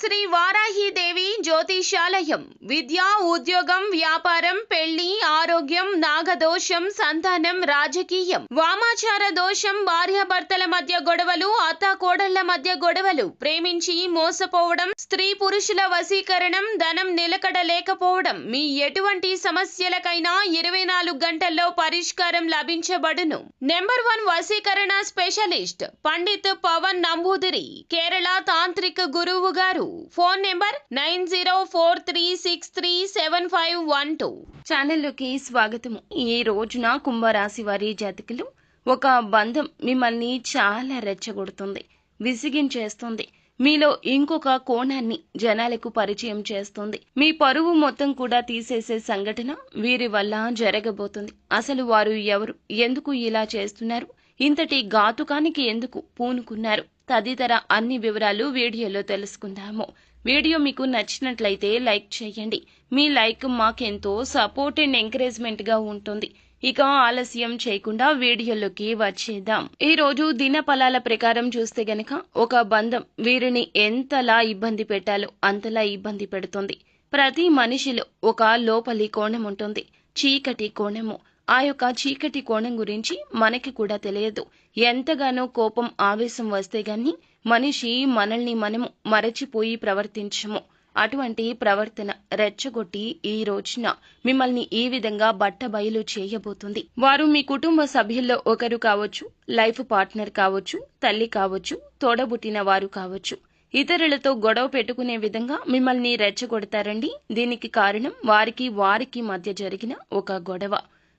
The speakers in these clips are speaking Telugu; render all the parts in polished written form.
శ్రీ వారాహిదేవి జ్యోతిషాలయం విద్య, ఉద్యోగం, వ్యాపారం, పెళ్లి, ఆరోగ్యం, నాగదోషం, సంతానం, రాజకీయం, వామాచార దోషం, భార్యాభర్తల మధ్య గొడవలు, అత్తాకోడళ్ల మధ్య గొడవలు, ప్రేమించి మోసపోవడం, స్త్రీ పురుషుల వశీకరణం, ధనం నిలకడ లేకపోవడం, మీ ఎటువంటి సమస్యలకైనా 24 గంటల్లో పరిష్కారం లభించబడును. నెంబర్ 1 వశీకరణ స్పెషలిస్ట్ పండిత్ పవన్ నంబూదిరి, కేరళ తాంత్రిక గురువు గారు. Phone number 9043637512. ఛానల్లోకి స్వాగతము. ఈ రోజున కుంభరాశి వారి జాతకులు ఒక బంధం మిమ్మల్ని చాలా రెచ్చగొడుతుంది, విసిగించేస్తుంది. మీలో ఇంకొక కోణాన్ని జనాలకు పరిచయం చేస్తుంది. మీ పరువు మొత్తం కూడా తీసేసే సంఘటన వీరి వల్ల జరగబోతుంది. అసలు వారు ఎవరు, ఎందుకు ఇలా చేస్తున్నారు, ఇంతటి ఘాతుకానికి ఎందుకు పూనుకున్నారు తదితర అన్ని వివరాలు వీడియోలో తెలుసుకుందాము. వీడియో మీకు నచ్చినట్లయితే లైక్ చేయండి. మీ లైక్ మాకెంతో సపోర్ట్ అండ్ ఎంకరేజ్మెంట్ గా ఉంటుంది. ఇక ఆలస్యం చేయకుండా వీడియోలోకి వచ్చేద్దాం. ఈ రోజు దినఫలాల ప్రకారం చూస్తే గనక ఒక బంధం వీరిని ఎంతలా ఇబ్బంది పెట్టాలో అంతలా ఇబ్బంది పెడుతుంది. ప్రతి మనిషిలో ఒక లోపలి కోణం ఉంటుంది, చీకటి కోణము. ఆ యొక్క చీకటి కోణం గురించి మనకి కూడా తెలియదు. ఎంతగానో కోపం, ఆవేశం వస్తే గాని మనిషి మనల్ని మనము మరచిపోయి ప్రవర్తించము. అటువంటి ప్రవర్తన రెచ్చగొట్టి ఈ రోజున మిమ్మల్ని ఈ విధంగా బట్టబయలు చేయబోతుంది. వారు మీ కుటుంబ సభ్యుల్లో ఒకరు కావచ్చు, లైఫ్ పార్ట్నర్ కావచ్చు, తల్లి కావచ్చు, తోడబుట్టిన వారు కావచ్చు. ఇతరులతో గొడవ పెట్టుకునే విధంగా మిమ్మల్ని రెచ్చగొడతారండి. దీనికి కారణం వారికి మధ్య జరిగిన ఒక గొడవ.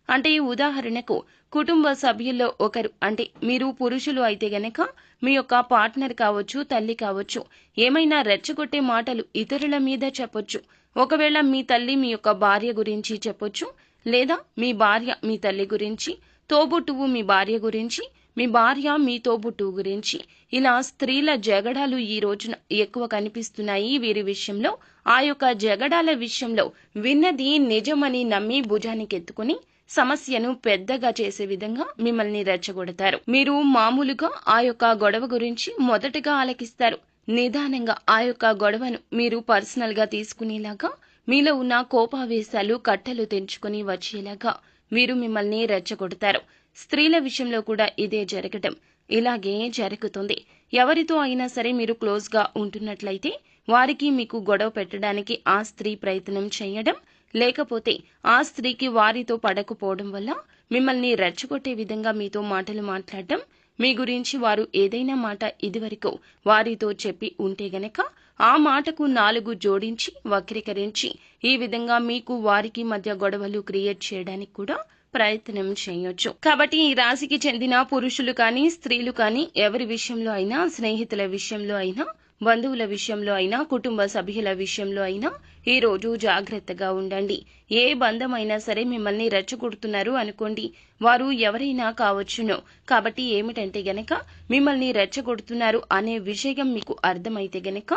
అంటే ఉదాహరణకు కుటుంబ సభ్యుల్లో ఒకరు, అంటే మీరు పురుషులు అయితే గనక మీ యొక్క పార్ట్నర్ కావచ్చు, తల్లి కావచ్చు, ఏమైనా రెచ్చగొట్టే మాటలు ఇతరుల మీద చెప్పొచ్చు. ఒకవేళ మీ తల్లి మీ యొక్క భార్య గురించి చెప్పొచ్చు, లేదా మీ భార్య మీ తల్లి గురించి, తోబుట్టువు మీ భార్య గురించి, మీ భార్య మీ తోబుట్టువు గురించి. ఇలా స్త్రీల జగడాలు ఈ రోజున ఎక్కువ కనిపిస్తున్నాయి వీరి విషయంలో. ఆ యొక్క జగడాల విషయంలో విన్నది నిజమని నమ్మి భుజానికెత్తుకుని సమస్యను పెద్దగా చేసే విధంగా మిమ్మల్ని రెచ్చగొడతారు. మీరు మామూలుగా ఆ యొక్క గొడవ గురించి మొదటగా ఆలకిస్తారు. నిదానంగా ఆ యొక్క గొడవను మీరు పర్సనల్ గా తీసుకునేలాగా, మీలో ఉన్న కోపావేశాలు కట్టలు తెంచుకుని వచ్చేలాగా వీరు మిమ్మల్ని రెచ్చగొడతారు. స్త్రీల విషయంలో కూడా ఇదే జరగటం ఇలాగే జరుగుతుంది. ఎవరితో అయినా సరే మీరు క్లోజ్ గా ఉంటున్నట్లయితే వారికి మీకు గొడవ పెట్టడానికి ఆ స్త్రీ ప్రయత్నం చేయడం, లేకపోతే ఆ స్త్రీకి వారితో పడకపోవడం వల్ల మిమ్మల్ని రెచ్చగొట్టే విధంగా మీతో మాటలు మాట్లాడడం, మీ గురించి వారు ఏదైనా మాట ఇదివరకు వారితో చెప్పి ఉంటే గనక ఆ మాటకు 4 జోడించి వక్రీకరించి ఈ విధంగా మీకు వారికి మధ్య గొడవలు క్రియేట్ చేయడానికి కూడా ప్రయత్నం చేయొచ్చు. కాబట్టి ఈ రాశికి చెందిన పురుషులు కానీ, స్త్రీలు కానీ, ఎవరి విషయంలో అయినా, స్నేహితుల విషయంలో అయినా, బంధువుల విషయంలో అయినా, కుటుంబ సభ్యుల విషయంలో అయినా ఈ రోజు జాగ్రత్తగా ఉండండి. ఏ బంధమైనా సరే మిమ్మల్ని రెచ్చగొడుతున్నారు అనుకోండి, వారు ఎవరైనా కావచ్చును. కాబట్టి ఏమిటంటే గనక మిమ్మల్ని రెచ్చగొడుతున్నారు అనే విషయం మీకు అర్థమైతే గనక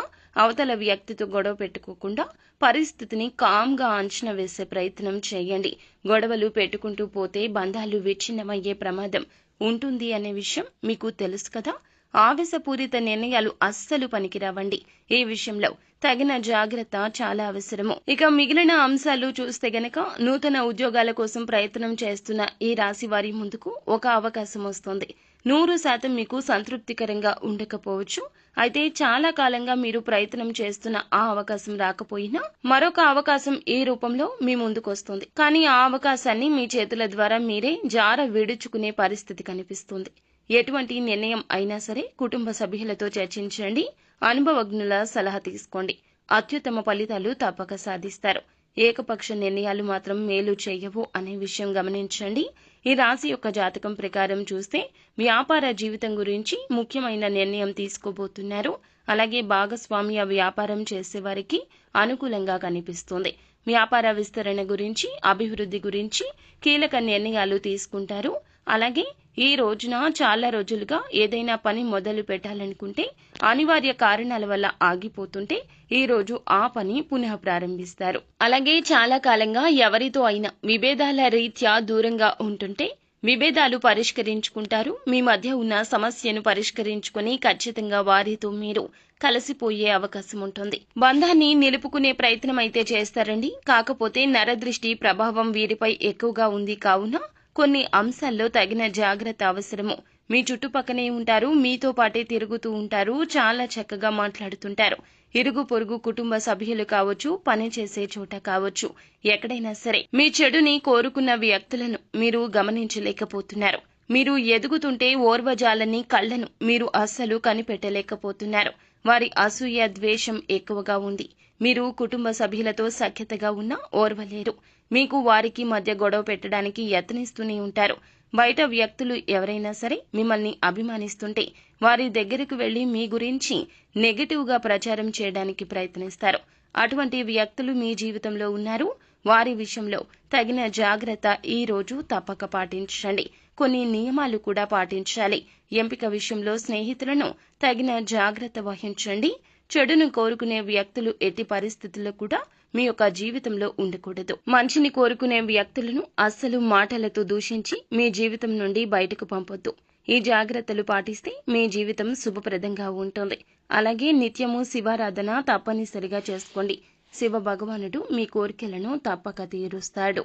అవతల వ్యక్తితో గొడవ పెట్టుకోకుండా పరిస్థితిని కామ్గా అంచనా వేసే ప్రయత్నం చేయండి. గొడవలు పెట్టుకుంటూ పోతే బంధాలు విచ్ఛిన్నమయ్యే ప్రమాదం ఉంటుంది అనే విషయం మీకు తెలుసు కదా. ఆవేశపూరిత నిర్ణయాలు అస్సలు పనికిరావండి. ఈ విషయంలో తగిన జాగ్రత్త చాలా అవసరము. ఇక మిగిలిన అంశాలు చూస్తే గనక నూతన ఉద్యోగాల కోసం ప్రయత్నం చేస్తున్న ఈ రాశి వారి ముందుకు ఒక అవకాశం వస్తుంది. 100% మీకు సంతృప్తికరంగా ఉండకపోవచ్చు. అయితే చాలా కాలంగా మీరు ప్రయత్నం చేస్తున్న ఆ అవకాశం రాకపోయినా మరొక అవకాశం ఈ రూపంలో మీ ముందుకొస్తుంది. కానీ ఆ అవకాశాన్ని మీ చేతుల ద్వారా మీరే జార విడుచుకునే పరిస్థితి కనిపిస్తుంది. ఎటువంటి నిర్ణయం అయినా సరే కుటుంబ సభ్యులతో చర్చించండి, అనుభవజ్ఞుల సలహా తీసుకోండి. అత్యుత్తమ ఫలితాలు తప్పక సాధిస్తారు. ఏకపక్ష నిర్ణయాలు మాత్రం మేలు చేయవు అనే విషయం గమనించండి. ఈ రాశి యొక్క జాతకం ప్రకారం చూస్తే వ్యాపార జీవితం గురించి ముఖ్యమైన నిర్ణయం తీసుకోబోతున్నారు. అలాగే భాగస్వామ్య వ్యాపారం చేసేవారికి అనుకూలంగా కనిపిస్తుంది. వ్యాపార విస్తరణ గురించి, అభివృద్ధి గురించి కీలక నిర్ణయాలు తీసుకుంటారు. అలాగే ఈ రోజున చాలా రోజులుగా ఏదైనా పని మొదలు పెట్టాలనుకుంటే అనివార్య కారణాల వల్ల ఆగిపోతుంటే ఈ రోజు ఆ పని పునః ప్రారంభిస్తారు. అలాగే చాలా కాలంగా ఎవరితో అయినా విభేదాల రీత్యా దూరంగా ఉంటుంటే విభేదాలు పరిష్కరించుకుంటారు. మీ మధ్య ఉన్న సమస్యను పరిష్కరించుకుని ఖచ్చితంగా వారితో మీరు కలిసిపోయే అవకాశం ఉంటుంది. బంధాన్ని నిలుపుకునే ప్రయత్నం అయితే చేస్తారండి. కాకపోతే నరదృష్టి ప్రభావం వీరిపై ఎక్కువగా ఉంది కావున కొన్ని అంశాల్లో తగిన జాగ్రత్త అవసరము. మీ చుట్టుపక్కనే ఉంటారు, మీతో పాటే తిరుగుతూ ఉంటారు, చాలా చక్కగా మాట్లాడుతుంటారు. ఇరుగు పొరుగు కుటుంబ సభ్యులు కావచ్చు, పనిచేసే చోట కావచ్చు, ఎక్కడైనా సరే మీ చెడుని కోరుకున్న వ్యక్తులను మీరు గమనించలేకపోతున్నారు. మీరు ఎదుగుతుంటే ఓర్వజాలని కళ్లను మీరు అస్సలు కనిపెట్టలేకపోతున్నారు. వారి అసూయ ద్వేషం ఎక్కువగా ఉంది. మీరు కుటుంబ సభ్యులతో సఖ్యతగా ఉన్నా ఓర్వలేరు. మీకు వారికి మధ్య గొడవ పెట్టడానికి యత్నిస్తూనే ఉంటారు. బయట వ్యక్తులు ఎవరైనా సరే మిమ్మల్ని అభిమానిస్తుంటే వారి దగ్గరకు వెళ్లి మీ గురించి నెగటివ్గా ప్రచారం చేయడానికి ప్రయత్నిస్తారు. అటువంటి వ్యక్తులు మీ జీవితంలో ఉన్నారు. వారి విషయంలో తగిన జాగ్రత్త ఈ రోజు తప్పక పాటించండి. కొన్ని నియమాలు కూడా పాటించాలి. ఎంపిక విషయంలో స్నేహితులను తగిన జాగ్రత్త వహించండి. చెడును కోరుకునే వ్యక్తులు ఎట్టి పరిస్థితుల్లో కూడా మీ యొక్క జీవితంలో ఉండకూడదు. మంచిని కోరుకునే వ్యక్తులను అస్సలు మాటలతో దూషించి మీ జీవితం నుండి బయటకు పంపొద్దు. ఈ జాగ్రత్తలు పాటిస్తే మీ జీవితం శుభప్రదంగా ఉంటుంది. అలాగే నిత్యము శివారాధన తప్పనిసరిగా చేసుకోండి. శివ భగవానుడు మీ కోరికలను తప్పక తీరుస్తాడు.